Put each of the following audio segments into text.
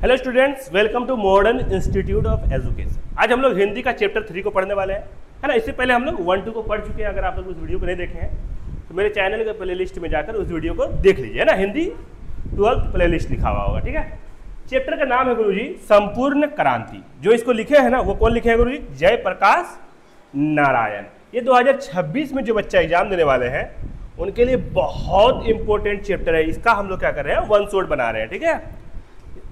Hello students, welcome to modern institute of education. आज हम लोग हिंदी का चैप्टर 3 को पढ़ने वाले हैं, है ना। इससे पहले हम लोग 1-2 को पढ़ चुके हैं। अगर आप लोग उस वीडियो को नहीं देखे हैं तो मेरे चैनल के प्लेलिस्ट में जाकर उस वीडियो को देख लीजिए, है ना। हिंदी 12th प्लेलिस्ट लिखा हुआ होगा, ठीक है। चैप्टर का नाम है गुरुजी संपूर्ण क्रांति। जो इसको लिखे हैं ना, वो कौन लिखे हैं गुरुजी? जयप्रकाश नारायण। ये 2026 में जो बच्चा एग्जाम देने वाले हैं उनके लिए बहुत इंपॉर्टेंट चैप्टर है। इसका हम लोग क्या कर रहे हैं, वन शॉट बना रहे हैं, ठीक है।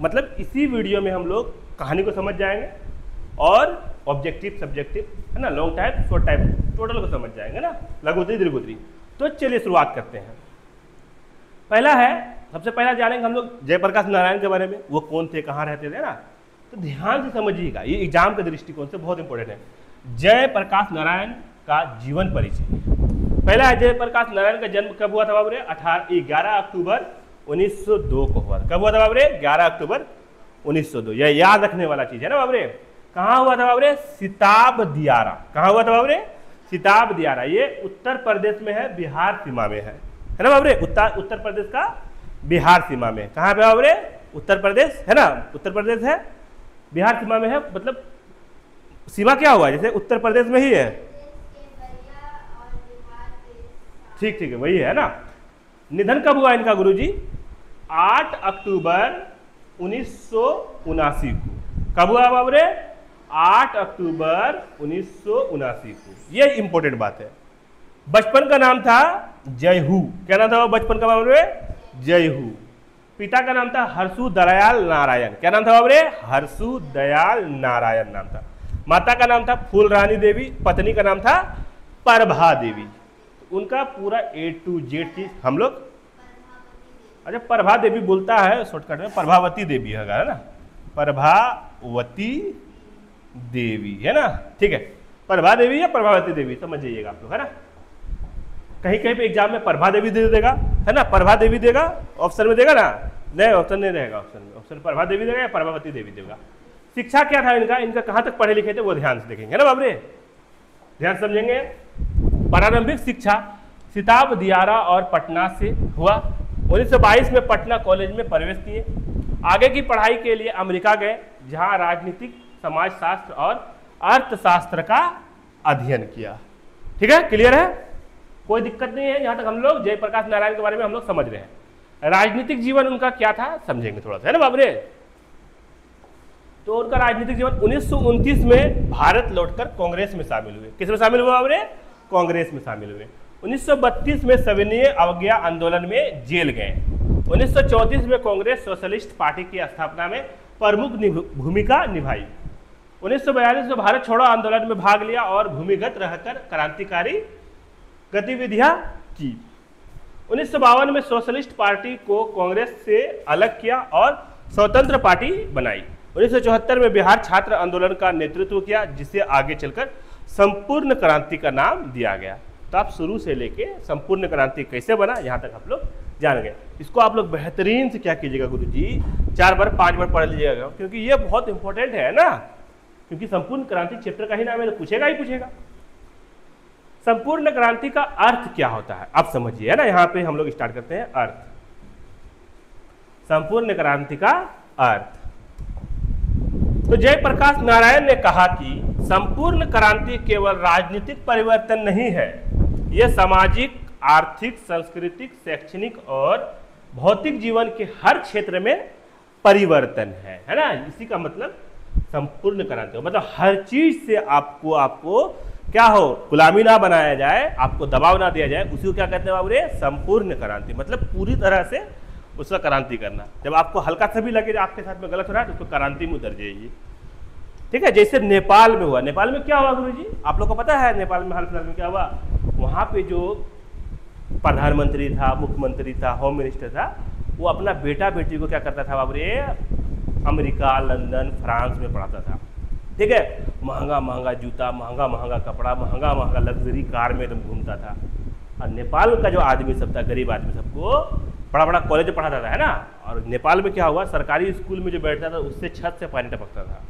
मतलब इसी वीडियो में हम लोग कहानी को समझ जाएंगे और ऑब्जेक्टिव सब्जेक्टिव, है ना, long type short type total को समझ जाएंगे ना, लघुत्तरी दीर्घोत्तरी। तो चलिए शुरुआत करते हैं। पहला है, सबसे पहला जानेंगे हम लोग जयप्रकाश नारायण के बारे में। वो कौन थे, कहाँ रहते थे ना। तो ध्यान से समझिएगा, ये एग्जाम के दृष्टिकोण से बहुत इंपॉर्टेंट है। जयप्रकाश नारायण का जीवन परिचय। पहला है, जयप्रकाश नारायण का जन्म कब हुआ था बाबू रे? 11 अक्टूबर 1902 को हुआ। कब हुआ था बाबू रे? 11 अक्टूबर 1902। यह याद रखने वाला चीज है ना बाबू रे। कहाँ हुआ था बाबू रे? सिताब दियारा। कहाँ हुआ था बाबू रे? सिताब दियारा। ये उत्तर प्रदेश में है, बिहार सीमा में है ना बाबू रे। उत्तर प्रदेश का बिहार सीमा में। कहाँ पे बाबू रे? उत्तर प्रदेश है ना, उत्तर प्रदेश है, बिहार सीमा में है। मतलब सीमा क्या हुआ, जैसे उत्तर प्रदेश में ही है। ठीक है, वही है ना। निधन कब हुआ इनका गुरुजी? 8 अक्टूबर 1979 को। कब हुआ बाबू रे? 8 अक्टूबर 1979 को। ये इंपॉर्टेंट बात है। बचपन का नाम था जयहू। क्या नाम था बचपन का बाबू रे? जयहू। पिता का नाम था हर्षु दयाल नारायण। क्या नाम था बाबू रे? हर्षु दयाल नारायण नाम था। माता का नाम था फूल रानी देवी। पत्नी का नाम था प्रभा देवी। उनका पूरा A to Z चीज हम लोग, अच्छा प्रभा देवी बोलता है शॉर्टकट में, प्रभावती देवी है ना, प्रभावती देवी है ना, ठीक है। प्रभा देवी या प्रभावती देवी समझ जाइएगा आप लोग, है ना। कहीं कहीं पे एग्जाम में प्रभा देवी दे देगा, है ना, प्रभा देवी देगा ऑप्शन में, देगा ना, नहीं ऑप्शन नहीं रहेगा, ऑप्शन में ऑप्शन प्रभा देवी देगा या प्रभावती देवी देगा। शिक्षा क्या था इनका, इनका कहाँ तक पढ़े लिखे थे वो ध्यान से देखेंगे, है ना बाबरे, ध्यान समझेंगे। प्रारंभिक शिक्षा सिताब दियारा और पटना से हुआ। 1922 में पटना कॉलेज में प्रवेश किए। आगे की पढ़ाई के लिए अमेरिका गए, जहां राजनीतिक, समाजशास्त्र और अर्थशास्त्र का अध्ययन किया। ठीक है, क्लियर है, कोई दिक्कत नहीं है। यहां तक हम लोग जयप्रकाश नारायण के बारे में हम लोग समझ रहे हैं। राजनीतिक जीवन उनका क्या था समझेंगे थोड़ा सा, है ना बाबरे। तो उनका राजनीतिक जीवन 1929 में भारत लौटकर कांग्रेस में शामिल हुए। किस में शामिल हुए बाबरे? कांग्रेस में शामिल हुए। 1932 में सविनय अवज्ञा आंदोलन में जेल गए। 1934 में कांग्रेस सोशलिस्ट पार्टी की स्थापना में प्रमुख भूमिका निभाई। 1942 में भारत छोड़ो आंदोलन में भाग लिया और भूमिगत रहकर क्रांतिकारी गतिविधियां की। 1952 में सोशलिस्ट पार्टी को कांग्रेस से अलग किया और स्वतंत्र पार्टी बनाई। 1974 में बिहार छात्र आंदोलन का नेतृत्व किया, जिसे आगे चलकर संपूर्ण क्रांति का नाम दिया गया। तो आप शुरू से लेके संपूर्ण क्रांति कैसे बना यहाँ तक आप लोग जान गए। इसको आप लोग बेहतरीन से क्या कीजिएगा गुरुजी, 4 बार 5 बार पढ़ लीजिएगा, क्योंकि ये बहुत इंपॉर्टेंट है ना। क्योंकि संपूर्ण क्रांति चैप्टर का ही नाम है, तो पूछेगा ही पूछेगा। संपूर्ण क्रांति का अर्थ क्या होता है आप समझिए, है ना। यहाँ पे हम लोग स्टार्ट करते हैं अर्थ। संपूर्ण क्रांति का अर्थ। तो जयप्रकाश नारायण ने कहा कि संपूर्ण क्रांति केवल राजनीतिक परिवर्तन नहीं है, यह सामाजिक, आर्थिक, सांस्कृतिक, शैक्षणिक और भौतिक जीवन के हर क्षेत्र में परिवर्तन है ना। इसी का मतलब संपूर्ण क्रांति, मतलब हर चीज से आपको क्या हो, गुलामी ना बनाया जाए, आपको दबाव ना दिया जाए, उसी को क्या कहते हैं बाबू रे? संपूर्ण क्रांति। मतलब पूरी तरह से उसका क्रांति करना। जब आपको हल्का सा भी लगे आपके साथ में गलत हो रहा है तो उसको क्रांति में उतर जाइए, ठीक है। जैसे नेपाल में हुआ। नेपाल में क्या हुआ गुरुजी, आप लोग को पता है नेपाल में हाल फिलहाल में क्या हुआ? वहां पे जो प्रधानमंत्री था, मुख्यमंत्री था, होम मिनिस्टर था, वो अपना बेटा बेटी को क्या करता था बाबू रे? अमेरिका, लंदन, फ्रांस में पढ़ाता था, ठीक है। महंगा महंगा जूता, महंगा महंगा कपड़ा, महंगा महंगा लग्जरी कार में एकदम घूमता था। और नेपाल का जो आदमी सब था, गरीब आदमी, सबको बड़ा बड़ा कॉलेज में पढ़ाता था, है ना। और नेपाल में क्या हुआ, सरकारी स्कूल में जो बैठता था उससे छत से पानी टपकता था।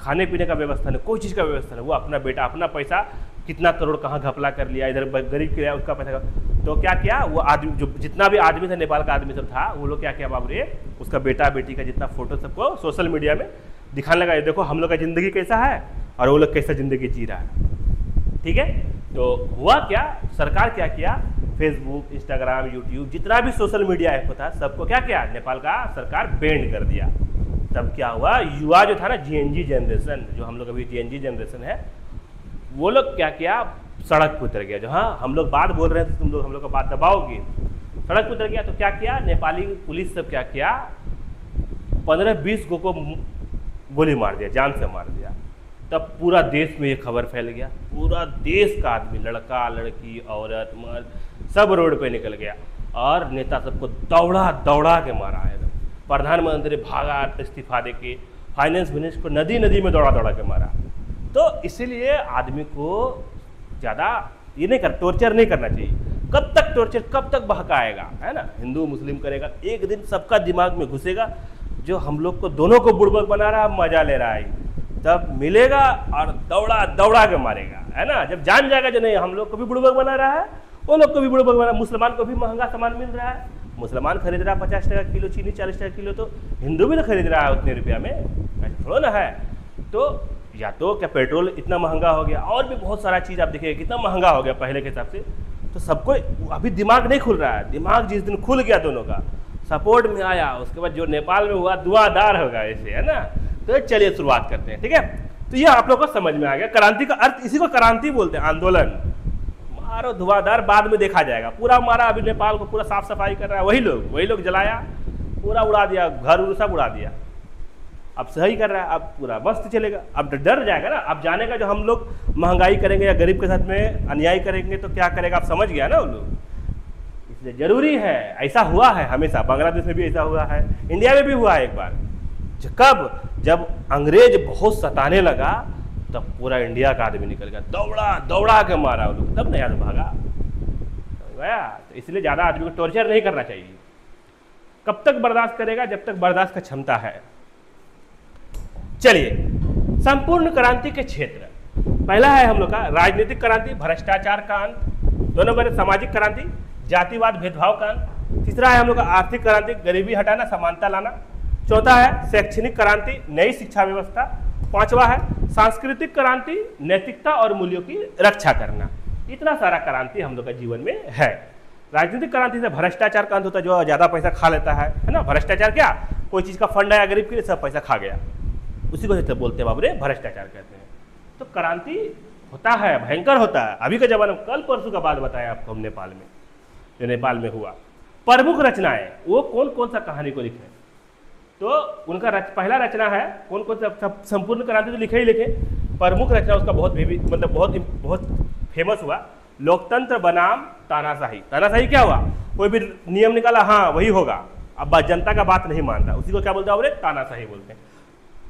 खाने पीने का व्यवस्था नहीं, कोई चीज़ का व्यवस्था नहीं। वो अपना बेटा, अपना पैसा, कितना करोड़ कहाँ घपला कर लिया, इधर गरीब के उसका पैसा। तो तो क्या किया, वो आदमी जो जितना भी आदमी था, नेपाल का आदमी सब था, वो लोग क्या किया बाबू रे, उसका बेटा बेटी का जितना फोटो सबको सोशल मीडिया में दिखाने लगा, ये देखो हम लोग का ज़िंदगी कैसा है और वो लोग कैसा ज़िंदगी जी रहा है। ठीक है, तो हुआ क्या, सरकार क्या किया, फेसबुक, इंस्टाग्राम, यूट्यूब, जितना भी सोशल मीडिया ऐप था सबको क्या किया, नेपाल का सरकार बैंड कर दिया। तब क्या हुआ, युवा जो था ना, जीएनजी जनरेशन, जो हम लोग अभी जीएनजी जनरेशन है, वो लोग क्या किया, सड़क पर उतर गया। जो हाँ हम लोग बात बोल रहे थे, तुम लोग हम लोग का बात दबाओगे, सड़क पर उतर गया। तो क्या किया, नेपाली पुलिस सब क्या किया, 15-20 को गोली मार दिया, जान से मार दिया। तब पूरा देश में ये खबर फैल गया, पूरा देश का आदमी, लड़का लड़की औरत मर्द सब रोड पे निकल गया और नेता सबको दौड़ा दौड़ा के मारा है। प्रधानमंत्री भागा इस्तीफा दे के, फाइनेंस मिनिस्टर को नदी नदी में दौड़ा दौड़ा के मारा। तो इसीलिए आदमी को ज़्यादा ये नहीं कर, टॉर्चर नहीं करना चाहिए। कब तक टॉर्चर, कब तक बहकाएगा, है ना, हिंदू मुस्लिम करेगा, एक दिन सबका दिमाग में घुसेगा, जो हम लोग को दोनों को बुड़बक बना रहा है, मजा ले रहा है, तब मिलेगा और दौड़ा दौड़ा के मारेगा, है ना। जब जान जाएगा जो नहीं हम लोग को भी बुड़बक बना रहा है, वो लोग को भी बुड़बक बना, मुसलमान को भी महंगा सामान मिल रहा है, मुसलमान खरीद रहा है 50 टका किलो चीनी, 40 टका किलो, तो हिंदू भी ना खरीद रहा है उतने रुपया में, ऐसा थोड़ा ना है। तो या तो क्या पेट्रोल इतना महंगा हो गया, और भी बहुत सारा चीज़ आप देखिए कितना महंगा हो गया पहले के हिसाब से। तो सबको अभी दिमाग नहीं खुल रहा है, दिमाग जिस दिन खुल गया दोनों का सपोर्ट में आया, उसके बाद जो नेपाल में हुआ धुआंधार होगा ऐसे, है ना। तो चलिए शुरुआत करते हैं, ठीक है। तो ये आप लोग को समझ में आ गया, क्रांति का अर्थ, इसी को क्रांति बोलते हैं, आंदोलन। मारो धुआंधार, बाद में देखा जाएगा, पूरा मारा, अभी नेपाल को पूरा साफ सफाई कर रहा है वही लोग जलाया, पूरा उड़ा दिया, घर उर सब उड़ा दिया। अब सही कर रहा है, अब पूरा मस्त चलेगा। अब डर जाएगा ना, अब जानेगा जो हम लोग महंगाई करेंगे या गरीब के साथ में अन्याय करेंगे तो क्या करेगा, आप समझ गया ना वो लोग। इसलिए जरूरी है, ऐसा हुआ है हमेशा, बांग्लादेश में भी ऐसा हुआ है, इंडिया में भी हुआ है एक बार। कब, जब अंग्रेज बहुत सताने लगा, तब पूरा इंडिया का आदमी निकल गया, दौड़ा दौड़ा के मारा वो लोग, तब नया तो भागा गया। तो इसलिए ज़्यादा आदमी को टॉर्चर नहीं करना चाहिए। कब तक बर्दाश्त करेगा, जब तक बर्दाश्त का क्षमता है। चलिए, संपूर्ण क्रांति के क्षेत्र, पहला है हम लोग का राजनीतिक क्रांति, भ्रष्टाचार का अंत। 2 नंबर है सामाजिक क्रांति, जातिवाद भेदभाव का अंत। तीसरा है हम लोग का आर्थिक क्रांति, गरीबी हटाना, समानता लाना। चौथा है शैक्षणिक क्रांति, नई शिक्षा व्यवस्था। 5वां है सांस्कृतिक क्रांति, नैतिकता और मूल्यों की रक्षा करना। इतना सारा क्रांति हम लोग का जीवन में है। राजनीतिक क्रांति से भ्रष्टाचार का अंत होता है, जो ज्यादा पैसा खा लेता है ना। भ्रष्टाचार क्या, कोई चीज का फंड आया गरीब के लिए, सब पैसा खा गया, उसी को बोलते हैं बाबू रे भ्रष्टाचार कहते हैं। तो क्रांति होता है, भयंकर होता है। अभी का जमाना, कल परसों का बात बताया आपको हम, नेपाल में, जो नेपाल में हुआ। प्रमुख रचनाएं, वो कौन कौन सा कहानी को लिखे, तो उनका पहला रचना है, कौन कौन सा, संपूर्ण क्रांति तो लिखे ही लिखे। प्रमुख रचना उसका बहुत बहुत फेमस हुआ, लोकतंत्र बनाम तानाशाही। तानाशाही क्या हुआ, कोई भी नियम निकाला, हाँ वही होगा, अब जनता का बात नहीं मानता, उसी को क्या बोलते हैं, तानाशाही बोलते हैं।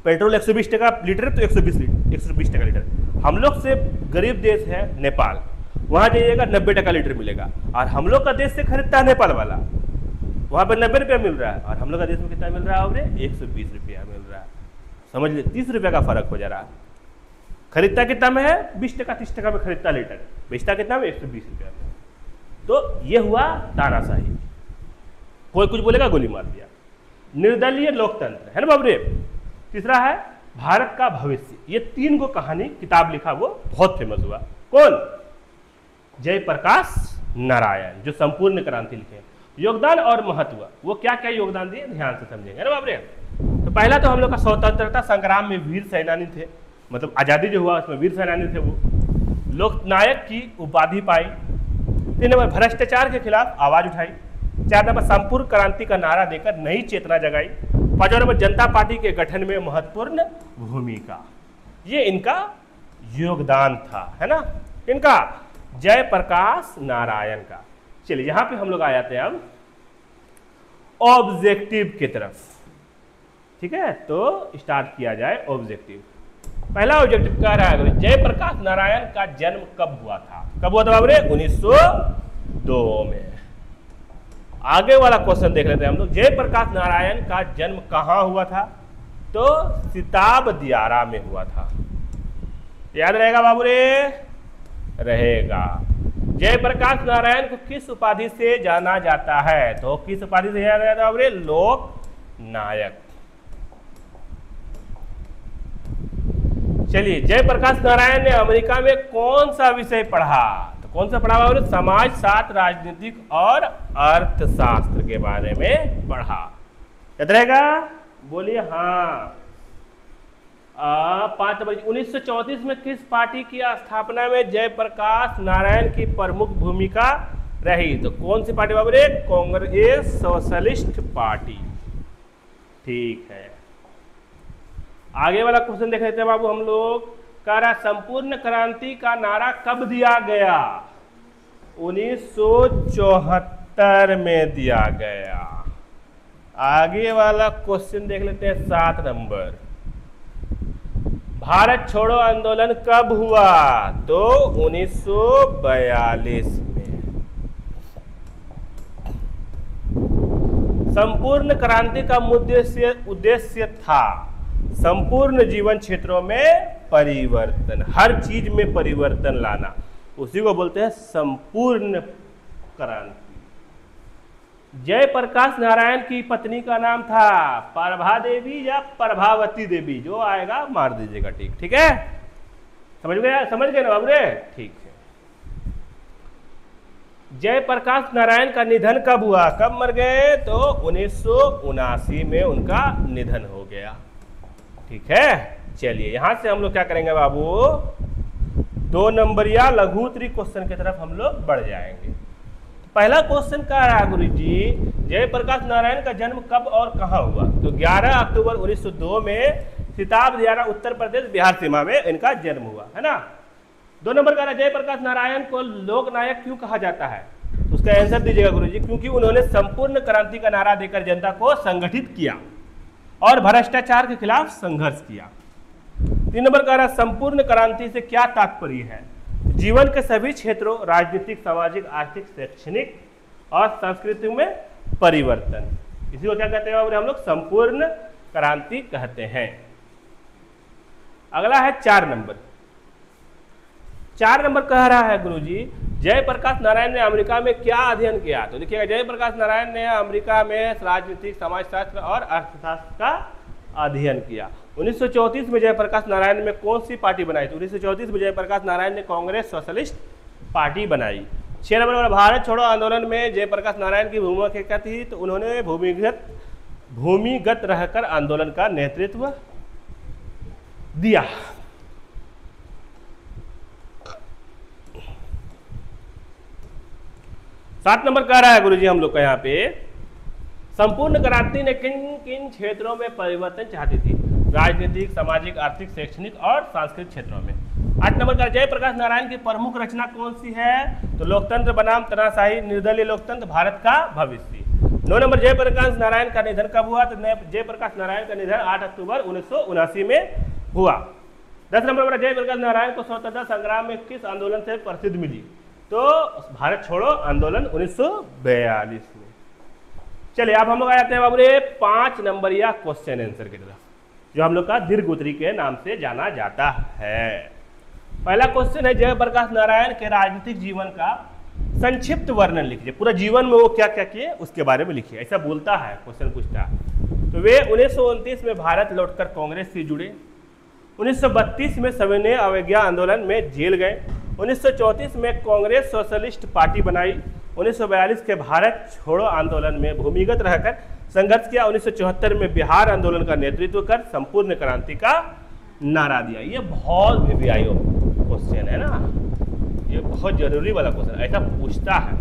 पेट्रोल 120 टका लीटर तो 120 टका लीटर। हम लोग से गरीब देश है नेपाल, वहाँ जाइएगा 90 टका लीटर मिलेगा, और हम लोग का देश से खरीदता है नेपाल वाला, वहाँ पर 90 रुपया मिल रहा है, और हम लोग का देश में कितना मिल रहा है, 120 रुपया मिल रहा है। समझ लीजिए 30 रुपया का फर्क हो जा रहा है। खरीदता कितना में है, 20 टका 30 टका में खरीदता लीटर, बेचता कितना में, 120 रुपया में। तो ये हुआ तानाशाही, कोई कुछ बोलेगा गोली मार दिया। निर्दलीय लोकतंत्र है ना बाबू रे। तीसरा है भारत का भविष्य। ये 3 को कहानी किताब लिखा, वो बहुत फेमस हुआ। कौन, जयप्रकाश नारायण, जो संपूर्ण क्रांति लिखे। योगदान और महत्व, वो क्या क्या योगदान दिए, ध्यान से समझेंगे ना बाबू रे। तो पहला तो हम लोग का स्वतंत्रता संग्राम में वीर सेनानी थे, मतलब आज़ादी जो हुआ उसमें वीर सेनानी थे, वो लोकनायक की उपाधि पाई। 3 नंबर भ्रष्टाचार के खिलाफ आवाज उठाई। 4 नंबर संपूर्ण क्रांति का नारा देकर नई चेतना जगाई। 5वां नंबर जनता पार्टी के गठन में महत्वपूर्ण भूमिका। ये इनका योगदान था, है ना, इनका जयप्रकाश नारायण का। चलिए यहाँ पे हम लोग आ जाते हैं अब ऑब्जेक्टिव की तरफ, ठीक है। तो स्टार्ट किया जाए ऑब्जेक्टिव। पहला ऑब्जेक्टिव कह रहा है जयप्रकाश नारायण का जन्म कब हुआ था, कब हुआ था बाबू रे, 1902 में। आगे वाला क्वेश्चन देख लेते हैं हम लोग, जयप्रकाश नारायण का जन्म कहाँ हुआ था, तो सिताब दियारा में हुआ था। याद रहेगा बाबू रे, रहेगा। जयप्रकाश नारायण को किस उपाधि से जाना जाता है? तो किस उपाधि से जाना जाता है? लोक नायक। चलिए, जयप्रकाश नारायण ने अमेरिका में कौन सा विषय पढ़ा? तो कौन सा पढ़ा? समाज शास्त्र, राजनीतिक और अर्थशास्त्र के बारे में पढ़ा। याद रहेगा? बोलिए हाँ। 5 नंबर, 1934 में किस पार्टी की स्थापना में जयप्रकाश नारायण की प्रमुख भूमिका रही? तो कौन सी पार्टी बाबू रे? Congress socialist party. ठीक है, आगे वाला क्वेश्चन देख लेते हैं बाबू हम लोग। कह रहा संपूर्ण क्रांति का नारा कब दिया गया? 1974 में दिया गया। आगे वाला क्वेश्चन देख लेते हैं 7 नंबर। भारत छोड़ो आंदोलन कब हुआ? तो 1942 में। संपूर्ण क्रांति का उद्देश्य था संपूर्ण जीवन क्षेत्रों में परिवर्तन, हर चीज में परिवर्तन लाना, उसी को बोलते हैं संपूर्ण क्रांति। जयप्रकाश नारायण की पत्नी का नाम था प्रभा देवी या प्रभावती देवी, जो आएगा मार दीजिएगा। ठीक है, समझ गए ना बाबू रे? ठीक है। जयप्रकाश नारायण का निधन कब हुआ? कब मर गए? तो 1979 में उनका निधन हो गया। ठीक है, चलिए यहां से हम लोग क्या करेंगे बाबू? 2 नंबरिया लघुत्तरी क्वेश्चन की तरफ हम लोग बढ़ जाएंगे। पहला क्वेश्चन क्या रहा गुरु जी? जयप्रकाश नारायण का जन्म कब और कहां हुआ? तो 11 अक्टूबर 1902 में सिताब दियारा, उत्तर प्रदेश बिहार सीमा में इनका जन्म हुआ है ना। 2 नंबर का जयप्रकाश नारायण को लोक नायक क्यों कहा जाता है? तो उसका आंसर दीजिएगा गुरु जी। क्योंकि उन्होंने संपूर्ण क्रांति का नारा देकर जनता को संगठित किया और भ्रष्टाचार के खिलाफ संघर्ष किया। 3 नंबर का संपूर्ण क्रांति से क्या तात्पर्य है? जीवन के सभी क्षेत्रों, राजनीतिक, सामाजिक, आर्थिक, शैक्षणिक और सांस्कृतिक में परिवर्तन, इसी को क्या कहते हैं हम लोग? संपूर्ण क्रांति कहते हैं। अगला है 4 नंबर। 4 नंबर कह रहा है गुरुजी, जयप्रकाश नारायण ने अमेरिका में क्या अध्ययन किया? तो देखिएगा, जयप्रकाश नारायण ने अमेरिका में राजनीतिक, समाजशास्त्र और अर्थशास्त्र का अध्ययन किया। 1934 में जयप्रकाश नारायण में कौन सी पार्टी बनाई? तो 1934 में जयप्रकाश नारायण ने कांग्रेस सोशलिस्ट पार्टी बनाई। 6 नंबर, भारत छोड़ो आंदोलन में जयप्रकाश नारायण की भूमिका क्या थी? तो उन्होंने भूमिगत रहकर आंदोलन का नेतृत्व दिया। सात नंबर कह रहा है गुरुजी हम लोग का यहाँ पे, संपूर्ण क्रांति ने किन किन क्षेत्रों में परिवर्तन चाहती थी? राजनीतिक, सामाजिक, आर्थिक, शैक्षणिक और सांस्कृतिक क्षेत्रों में। 8 नंबर का जयप्रकाश नारायण की प्रमुख रचना कौन सी है? तो लोकतंत्र बनाम तानाशाही, निर्दलीय लोकतंत्र, भारत का भविष्य। 9 नंबर, जयप्रकाश नारायण का निधन कब हुआ? तो जयप्रकाश नारायण का निधन 8 अक्टूबर 1979 में हुआ। 10 नंबर पर जयप्रकाश नारायण को स्वतंत्रता संग्राम में किस आंदोलन से प्रसिद्ध मिली? तो भारत छोड़ो आंदोलन 1942 में। चलिए अब हम लोग आ जाते हैं बाबू रे 5 नंबर या क्वेश्चन आंसर की तरफ, जो हम लोग का दीर्घ उत्तरी के नाम से जाना जाता है। पहला क्वेश्चन है, जयप्रकाश नारायण के राजनीतिक जीवन का संक्षिप्त वर्णन लिखिए। पूरा जीवन में वो क्या क्या किए उसके बारे में लिखिए, ऐसा बोलता है क्वेश्चन पूछता है। तो वे 1929 में भारत लौटकर कांग्रेस से जुड़े। 1932 में सविनय अवज्ञा आंदोलन में जेल गए। 1934 में कांग्रेस सोशलिस्ट पार्टी बनाई। 1942 के भारत छोड़ो आंदोलन में भूमिगत रहकर संघर्ष किया। 1974 में बिहार आंदोलन का नेतृत्व कर संपूर्ण क्रांति का नारा दिया। ये बहुत वीवीआईओ क्वेश्चन है ना, ये बहुत जरूरी वाला क्वेश्चन, ऐसा पूछता है।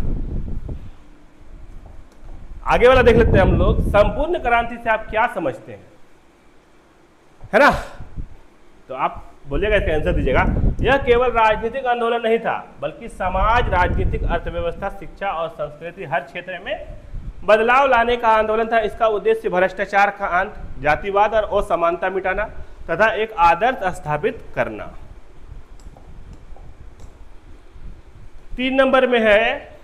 आगे वाला देख लेते हैं हम लोग, संपूर्ण क्रांति से आप क्या समझते हैं, है ना? तो आप बोलिएगा, इसका आंसर दीजिएगा। यह केवल राजनीतिक आंदोलन नहीं था, बल्कि समाज, राजनीतिक, अर्थव्यवस्था, शिक्षा और संस्कृति हर क्षेत्र में बदलाव लाने का आंदोलन था। इसका उद्देश्य भ्रष्टाचार का अंत, जातिवाद और असमानता मिटाना तथा एक आदर्श स्थापित करना। 3 नंबर में है,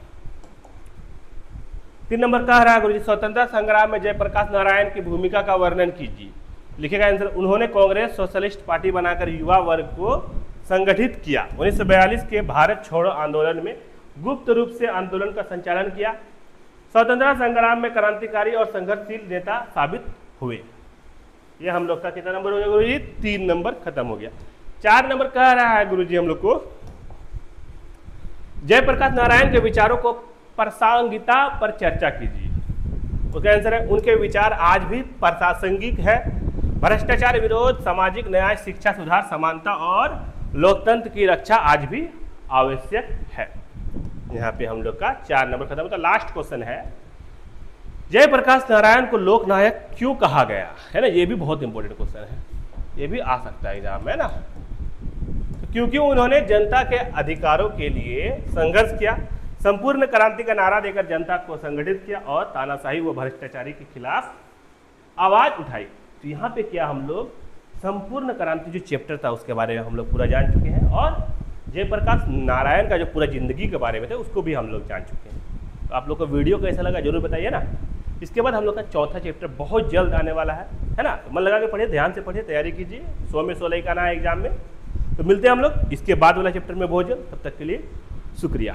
3 नंबर कह रहा है गुरुजी, स्वतंत्रता संग्राम में जयप्रकाश नारायण की भूमिका का वर्णन कीजिए। लिखेगा आंसर, उन्होंने कांग्रेस सोशलिस्ट पार्टी बनाकर युवा वर्ग को संगठित किया। 1942 के भारत छोड़ो आंदोलन में गुप्त रूप से आंदोलन का संचालन किया, स्वतंत्रता संग्राम में क्रांतिकारी और संघर्षशील नेता साबित हुए। ये हम लोग का कितना नंबर हो गया गुरु जी? 3 नंबर खत्म हो गया। 4 नंबर कह रहा है गुरु जी हम लोग को, जयप्रकाश नारायण के विचारों को प्रासंगिकता पर चर्चा कीजिए। उसका आंसर है उनके विचार आज भी प्रासंगिक है। भ्रष्टाचार विरोध, सामाजिक न्याय, शिक्षा सुधार, समानता और लोकतंत्र की रक्षा आज भी आवश्यक है। यहाँ पे हम लोग का 4 नंबर खत्म होता है। लास्ट क्वेश्चन है, जयप्रकाश नारायण को लोकनायक क्यों कहा गया है ना? ये भी बहुत इंपॉर्टेंट क्वेश्चन है, ये भी आ सकता है एग्जाम में ना। तो क्योंकि उन्होंने जनता के अधिकारों के लिए संघर्ष किया, संपूर्ण क्रांति का नारा देकर जनता को संगठित किया और तानाशाही व भ्रष्टाचारी के खिलाफ आवाज उठाई। तो यहाँ पे क्या हम लोग संपूर्ण क्रांति जो चैप्टर था उसके बारे में हम लोग पूरा जान चुके हैं, और जयप्रकाश नारायण का जो पूरा जिंदगी के बारे में था उसको भी हम लोग जान चुके हैं। तो आप लोग को वीडियो कैसा लगा जरूर बताइए ना। इसके बाद हम लोग का चौथा चैप्टर बहुत जल्द आने वाला है ना। मन लगा के पढ़िए, ध्यान से पढ़िए, तैयारी कीजिए। 100 में 16 का आना है एग्जाम में। तो मिलते हैं हम लोग इसके बाद वाला चैप्टर में बहुत जल्द। तब तक के लिए शुक्रिया।